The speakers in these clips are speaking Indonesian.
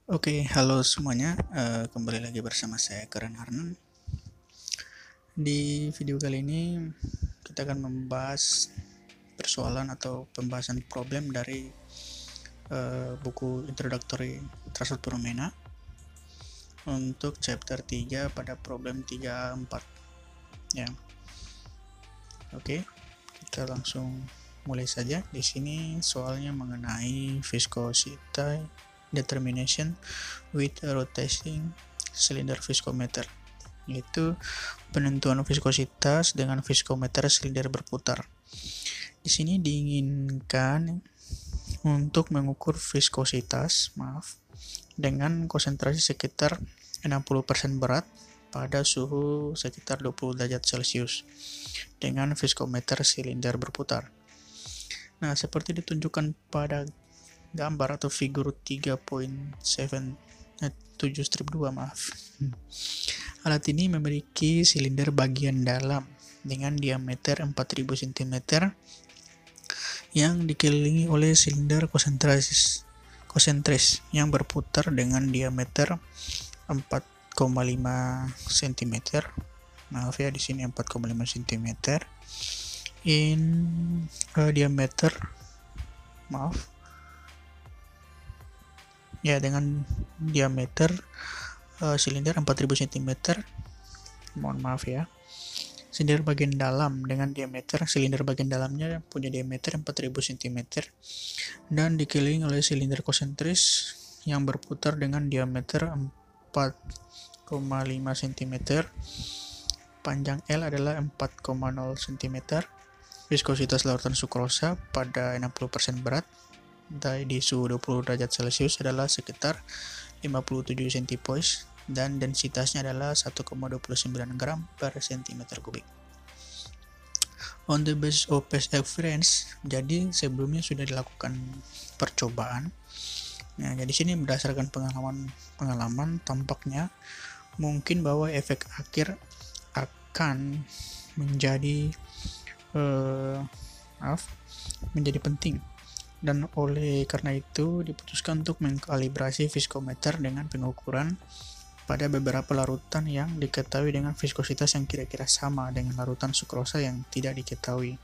Oke, halo semuanya. Kembali lagi bersama saya Karen Arnan. Di video kali ini kita akan membahas persoalan atau pembahasan problem dari buku Introductory Trust Puromena untuk chapter 3 pada problem 34. Ya. Oke, kita langsung mulai saja. Di sini soalnya mengenai viscosity determination with a rotating cylinder viscometer, yaitu penentuan viskositas dengan viskometer silinder berputar. Di sini diinginkan untuk mengukur viskositas, dengan konsentrasi sekitar 60% berat pada suhu sekitar 20 derajat Celcius dengan viskometer silinder berputar. Nah, seperti ditunjukkan pada gambar atau figur 3.7-2, Alat ini memiliki silinder bagian dalam dengan diameter 4000 cm yang dikelilingi oleh silinder konsentris yang berputar dengan diameter 4,5 cm. Maaf ya, di sini 4,5 cm. Dengan diameter silinder 4000 cm. Mohon maaf ya. Silinder bagian dalam dengan diameter, silinder bagian dalamnya punya diameter 4000 cm dan dikelilingi oleh silinder konsentris yang berputar dengan diameter 4,5 cm. Panjang L adalah 4,0 cm. Viskositas larutan sukrosa pada 60% berat di suhu 20 derajat Celcius adalah sekitar 57 centipoise dan densitasnya adalah 1,29 gram per cm kubik. On the basis of past experience, jadi sebelumnya sudah dilakukan percobaan. Nah, jadi sini berdasarkan pengalaman tampaknya mungkin bahwa efek akhir akan menjadi penting. Dan oleh karena itu diputuskan untuk mengkalibrasi viskometer dengan pengukuran pada beberapa larutan yang diketahui dengan viskositas yang kira-kira sama dengan larutan sukrosa yang tidak diketahui.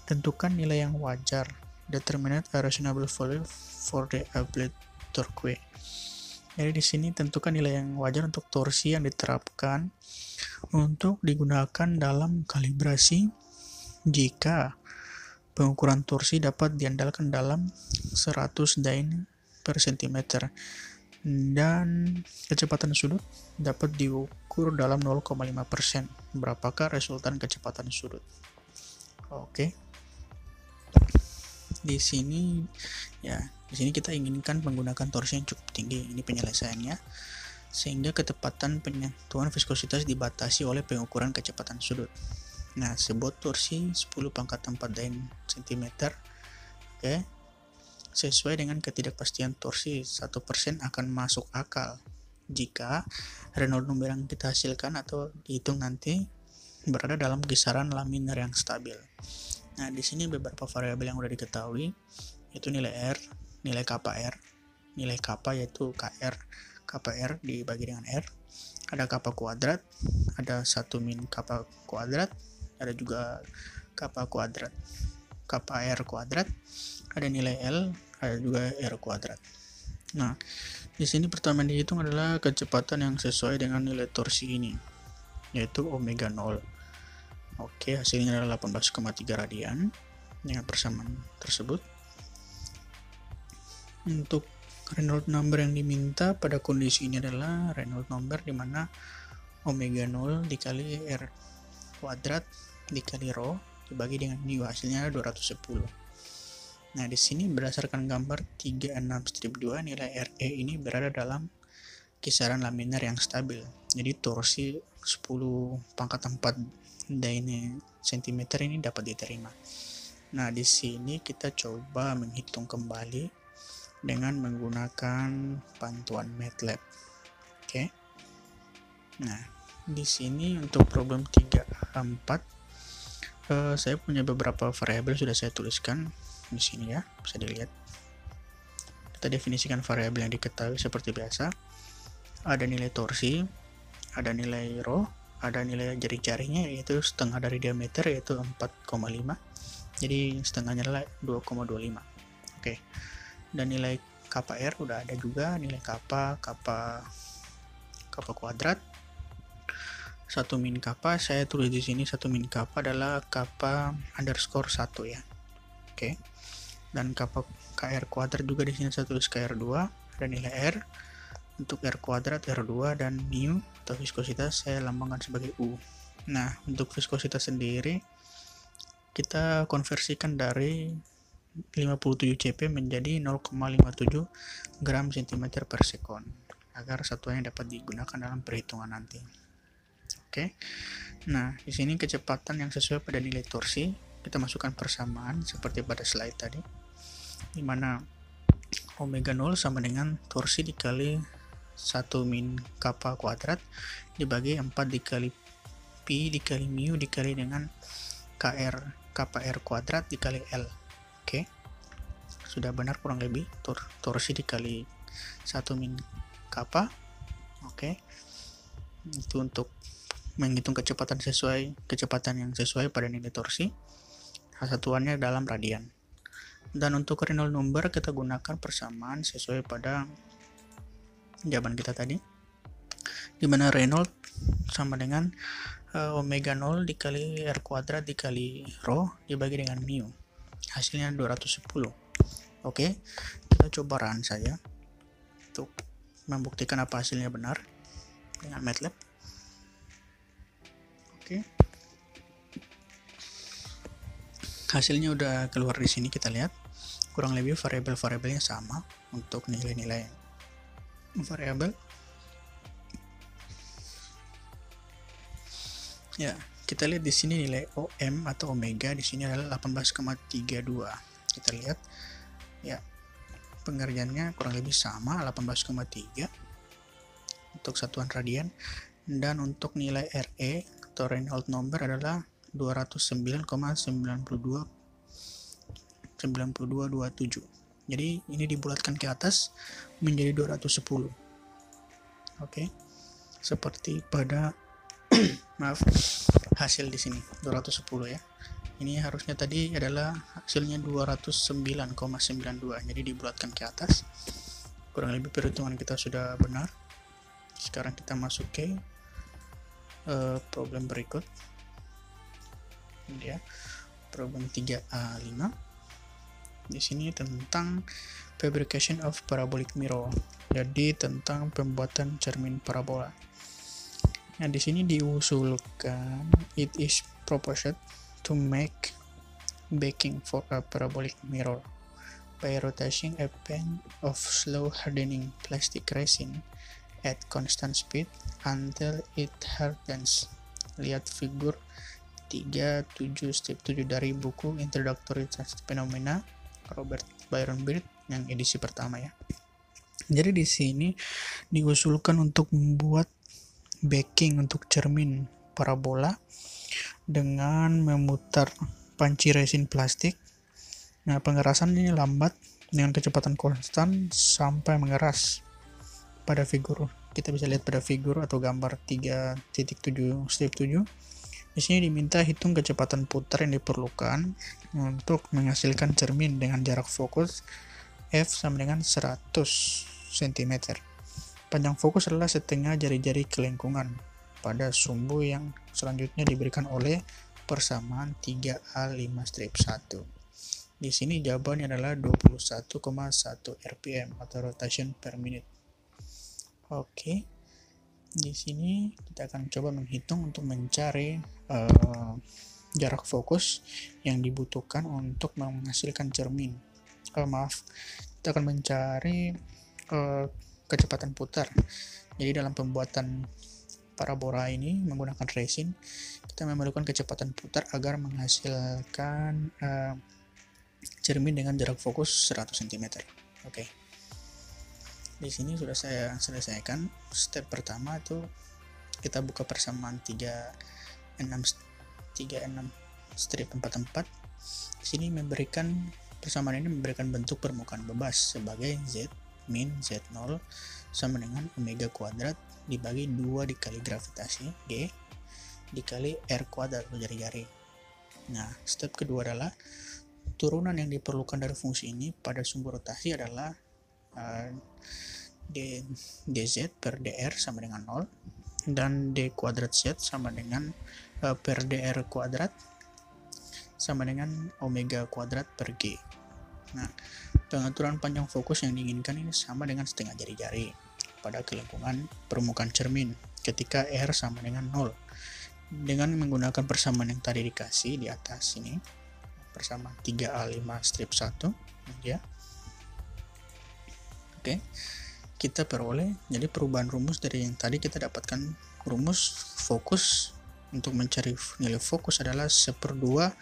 Tentukan nilai yang wajar. Determine a reasonable value for the applied torque. Jadi di sini tentukan nilai yang wajar untuk torsi yang diterapkan untuk digunakan dalam kalibrasi jika pengukuran torsi dapat diandalkan dalam 100 dyne per cm dan kecepatan sudut dapat diukur dalam 0,5%. Berapakah resultan kecepatan sudut? Oke. Di sini kita inginkan menggunakan torsi yang cukup tinggi. Ini penyelesaiannya. Sehingga ketepatan penentuan viskositas dibatasi oleh pengukuran kecepatan sudut. Nah, sebuah torsi 10⁴ dyne cm, sesuai dengan ketidakpastian torsi 1% akan masuk akal jika Reynolds number yang kita hasilkan atau dihitung nanti berada dalam kisaran laminar yang stabil. Nah, di sini beberapa variabel yang sudah diketahui, yaitu nilai R, nilai kappa R, nilai kappa yaitu KR dibagi dengan R, ada kappa kuadrat, ada 1 min kappa kuadrat, ada juga kappa R kuadrat, ada nilai L, ada juga R kuadrat. Nah, di sini pertama dihitung adalah kecepatan yang sesuai dengan nilai torsi ini, yaitu omega 0. Oke, hasilnya adalah 18,3 radian dengan persamaan tersebut. Untuk Reynolds number yang diminta pada kondisi ini adalah Reynolds number di mana omega 0 dikali R kuadrat dikali rho dibagi dengan nu, hasilnya 210. Nah, di sini berdasarkan gambar 36-2 nilai RE ini berada dalam kisaran laminar yang stabil. Jadi torsi 10⁴ dyne cm ini dapat diterima. Nah, di sini kita coba menghitung kembali dengan menggunakan bantuan MATLAB. Oke. Nah, di sini untuk problem 34 saya punya beberapa variabel sudah saya tuliskan di sini ya, bisa dilihat. Kita definisikan variabel yang diketahui seperti biasa. Ada nilai torsi, ada nilai rho, ada nilai jari-jarinya yaitu setengah dari diameter yaitu 4,5. Jadi setengahnya adalah 2,25. Oke. Dan nilai kappa R udah ada juga, nilai kappa kuadrat. 1 min kappa saya tulis di sini, 1 min kappa adalah kappa underscore 1 ya. Oke. Dan kappa KR kuadrat juga di sini saya tulis KR2, ada nilai R. Untuk R kuadrat, R2, dan mu atau viskositas saya lambangkan sebagai U. Nah, untuk viskositas sendiri kita konversikan dari 57 cp menjadi 0,57 gram cm per sekon agar satuannya dapat digunakan dalam perhitungan nanti. Oke. Nah, di sini kecepatan yang sesuai pada nilai torsi kita masukkan persamaan seperti pada slide tadi, di mana omega 0 sama dengan torsi dikali 1 min kappa kuadrat dibagi 4 dikali pi dikali mu dikali dengan kappa R kuadrat dikali L. Oke. Sudah benar kurang lebih torsi dikali 1 min kappa. Oke. Itu untuk menghitung kecepatan yang sesuai pada nilai torsi. Satuannya dalam radian. Dan untuk Reynolds number kita gunakan persamaan sesuai pada jawaban kita tadi, di mana Reynolds sama dengan omega 0 dikali R kuadrat dikali rho dibagi dengan mu, hasilnya 210. Oke, kita coba run saja untuk membuktikan apa hasilnya benar dengan MATLAB. Oke, hasilnya udah keluar di sini, kita lihat kurang lebih variabel-variabelnya sama untuk nilai-nilai variabel. Ya, kita lihat di sini nilai OM atau omega di sini adalah 18,32. Kita lihat ya, pengerjaannya kurang lebih sama, 18,3 untuk satuan radian, dan untuk nilai RE atau Reynolds number adalah 209,9227. Jadi ini dibulatkan ke atas menjadi 210. Oke. Seperti pada maaf, hasil di sini 210 ya. Ini harusnya tadi adalah hasilnya 209,92. Jadi dibulatkan ke atas. Kurang lebih perhitungan kita sudah benar. Sekarang kita masuk ke problem berikut. Ini ya, problem 3A5. Di sini tentang fabrication of parabolic mirror. Jadi tentang pembuatan cermin parabola. Nah, di sini diusulkan it is proposed to make backing for a parabolic mirror by rotating a pan of slow hardening plastic resin at constant speed until it hardens. Lihat figur 37 step 7 dari buku Introductory Phenomena Robert Byron Beard yang edisi pertama ya. Jadi di sini diusulkan untuk membuat backing untuk cermin parabola dengan memutar panci resin plastik. Nah, pengerasan ini lambat dengan kecepatan konstan sampai mengeras. Pada figur kita bisa lihat pada figur atau gambar 3.7 step 7. Di sini diminta hitung kecepatan putar yang diperlukan untuk menghasilkan cermin dengan jarak fokus f sama dengan 100 cm. Panjang fokus adalah setengah jari-jari kelengkungan pada sumbu yang selanjutnya diberikan oleh persamaan 3A5-1. Di sini jawabannya adalah 21,1 rpm atau rotation per minute. Oke. Di sini kita akan coba menghitung untuk mencari jarak fokus yang dibutuhkan untuk menghasilkan cermin. Kita akan mencari kecepatan putar. Jadi dalam pembuatan parabola ini menggunakan resin, kita memerlukan kecepatan putar agar menghasilkan cermin dengan jarak fokus 100 cm. Oke. Di sini sudah saya selesaikan. Step pertama itu kita buka persamaan 36 strip 44. Di sini memberikan Persamaan ini memberikan bentuk permukaan bebas sebagai Z min Z0 sama dengan omega kuadrat dibagi 2 dikali gravitasi G dikali R kuadrat atau jari-jari. Nah, step kedua adalah turunan yang diperlukan dari fungsi ini pada sumber rotasi adalah dz per dr sama dengan 0 dan d kuadrat z sama dengan per dr kuadrat sama dengan omega kuadrat per g. Nah, pengaturan panjang fokus yang diinginkan ini sama dengan setengah jari-jari pada kelengkungan permukaan cermin ketika R sama dengan 0. Dengan menggunakan persamaan yang tadi dikasih di atas ini, persamaan 3A5 strip 1 ya. Oke. Kita peroleh, jadi perubahan rumus dari yang tadi kita dapatkan rumus fokus untuk mencari nilai fokus adalah 1/2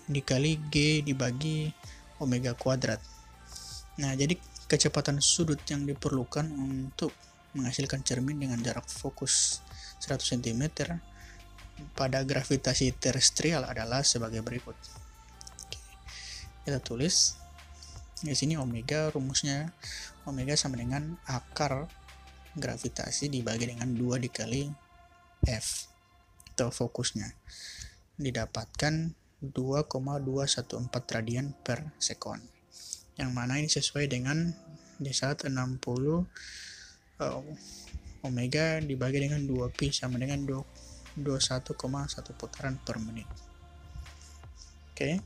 dikali G dibagi omega kuadrat. Nah, jadi kecepatan sudut yang diperlukan untuk menghasilkan cermin dengan jarak fokus 100 cm pada gravitasi terestrial adalah sebagai berikut. Oke. Kita tulis di sini omega, rumusnya omega sama dengan akar gravitasi dibagi dengan 2 dikali F atau fokusnya, didapatkan 2,214 radian per sekon, yang mana ini sesuai dengan di saat 60 omega dibagi dengan 2pi sama dengan 21,1 putaran per menit. Oke.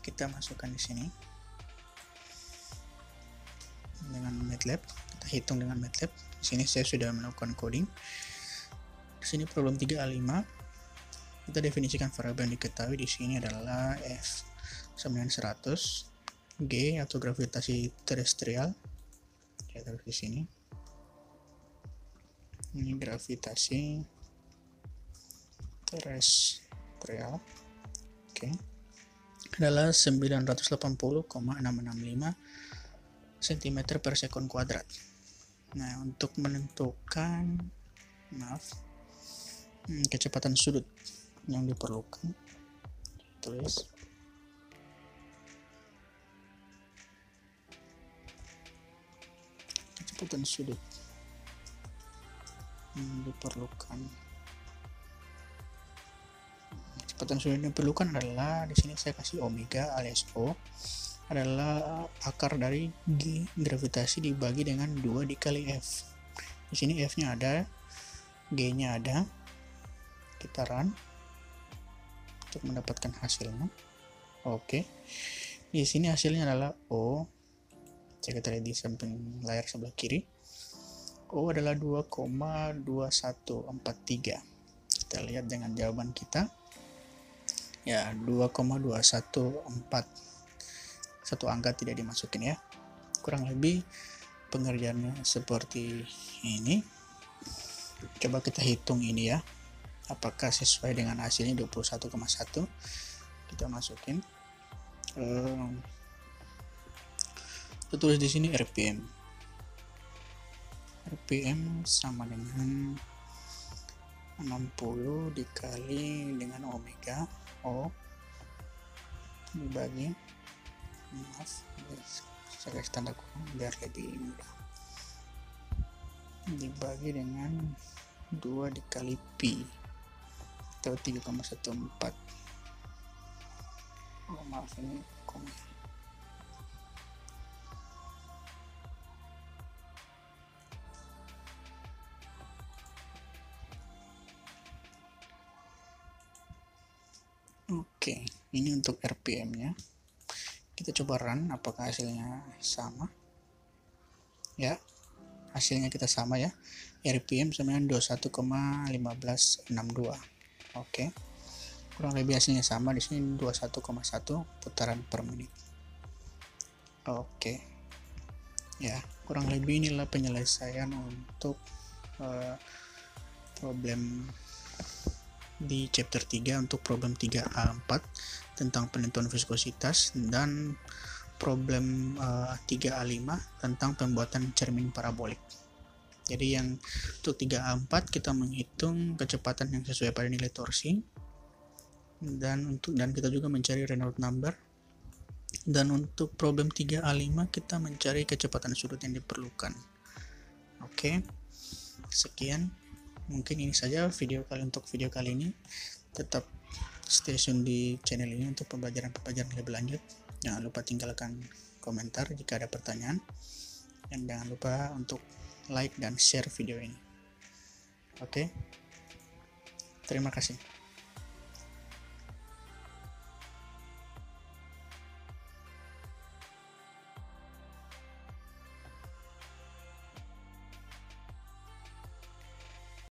Kita masukkan di sini dengan MATLAB, kita hitung dengan MATLAB. Di sini saya sudah melakukan coding. Di sini problem 3A5, kita definisikan variabel yang diketahui di sini adalah F sama dengan 100, G atau gravitasi terestrial. Kita taruh di sini. Ini gravitasi terestrial. Oke. Adalah 980,665 cm per sekon kuadrat. Nah, untuk menentukan kecepatan sudut yang diperlukan, tulis kecepatan sudut yang diperlukan. Kecepatan sudut yang diperlukan adalah, di sini saya kasih omega alias O adalah akar dari G gravitasi dibagi dengan 2 dikali F. Di sini F-nya ada, G-nya ada. Kita run untuk mendapatkan hasilnya. Oke. Di sini hasilnya adalah O. Saya lihat di samping layar sebelah kiri. O adalah 2,2143. Kita lihat dengan jawaban kita. Ya, 2,214. Satu angka tidak dimasukin ya. Kurang lebih pengerjaannya seperti ini. Coba kita hitung ini ya. Apakah sesuai dengan hasilnya 21,1. Kita masukin. Kita tulis di sini RPM. RPM sama dengan 60 dikali dengan omega O dibagi, saya kasih tanda kurang biar lebih mudah, dibagi dengan 2 dikali pi atau 3,14. Oh, maaf, ini koma. Oke, ini untuk RPM-nya. Kita coba run, apakah hasilnya sama? Ya, hasilnya kita sama ya. RPM sama dengan 21,1562. Oke. Kurang lebih hasilnya sama, di sini 21,1 putaran per menit. Oke. Ya, kurang lebih inilah penyelesaian untuk problem di chapter 3 untuk problem 3A4 tentang penentuan viskositas dan problem 3A5 tentang pembuatan cermin parabolik. Jadi yang untuk 3A4 kita menghitung kecepatan yang sesuai pada nilai torsi dan kita juga mencari Reynolds number. Dan untuk problem 3A5 kita mencari kecepatan sudut yang diperlukan. Oke, sekian, mungkin ini saja untuk video kali ini. Tetap stay tune di channel ini untuk pembelajaran lebih lanjut. Jangan lupa tinggalkan komentar jika ada pertanyaan, dan jangan lupa untuk like dan share video ini. Oke, terima kasih.